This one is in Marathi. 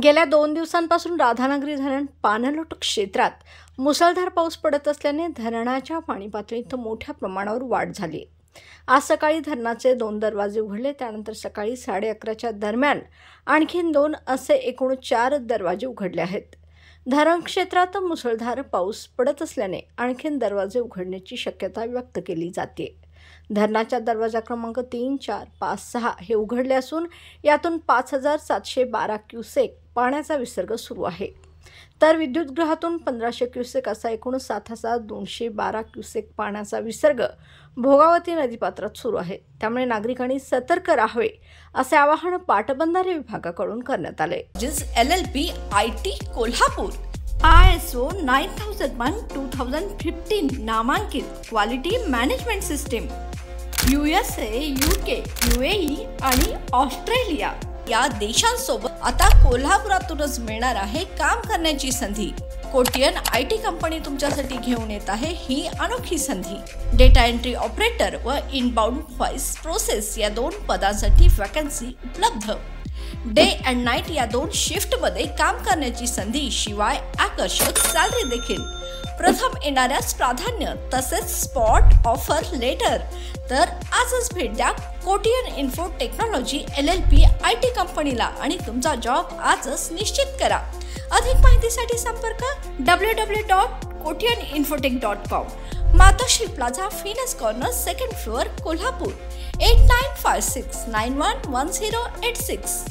गेल्या 2 दिवसांपासून राधानगरी धरण पाणलोट क्षेत्रात मुसळधार पाऊस पडत असल्याने धरणाच्या पाणी पातळीत मोठ्या प्रमाणावर वाढ झाली. आज सकाळी धरणाचे 2 दरवाजे उघडले. त्यानंतर सकाळी 11:30च्या दरम्यान आणखीन 2 असे एकूण 4 दरवाजे उघडले आहेत. धरण क्षेत्रात मुसळधार पाऊस पडत असल्याने आणखीन दरवाजे उघडण्याची शक्यता व्यक्त केली जाते. धरणाच्या दरवाजा क्रमांक 3, 4, 5, 6 हे उघडले असून यातून 5712 क्युसेक पाण्याचा विसर्ग सुरू आहे. तर विद्युतगृहातून 1500 क्युसेक असा एकूण 7212 क्युसेक पाण्याचा विसर्ग भोगावती नदीपात्रात सुरू आहे. त्यामुळे नागरिकांनी सतर्क राहावे असे आवाहन पाटबंधारे विभागाकडून करण्यात आले. LLP IT कोल्हापूर ISO 9001:2015 नामांकित quality management system USA, UK, UAE आणि ऑस्ट्रेलिया या देशांसोबत आता कोल्हापुरातूनच मिळणार आहे काम करण्याची संधी. कोटियन IT कंपनी तुमच्यासाठी घेऊन येत आहे ही अनोखी संधी. डेटा एंट्री ऑपरेटर व इनबाउंड व्हॉइस प्रोसेस या 2 पदांसाठी वॅकन्सी उपलब्ध. डे अँड नाईट या 2 शिफ्टमध्ये काम करण्याची संधी, शिवाय आकर्षक सॅलरी देखील. प्रथम येणाऱ्यास प्राधान्य तसेच स्पॉट ऑफर लेटर. तर आजच भेट द्या Kotian info technology LLP IT कंपनीला आणि तुमचा जॉब आजच निश्चित करा. अधिक माहितीसाठी संपर्क www.kotiyaninfotech.com. मातोश्री प्लाझा, फिनस कॉर्नर, 2nd फ्लोअर, कोल्हापूर. 8956911086.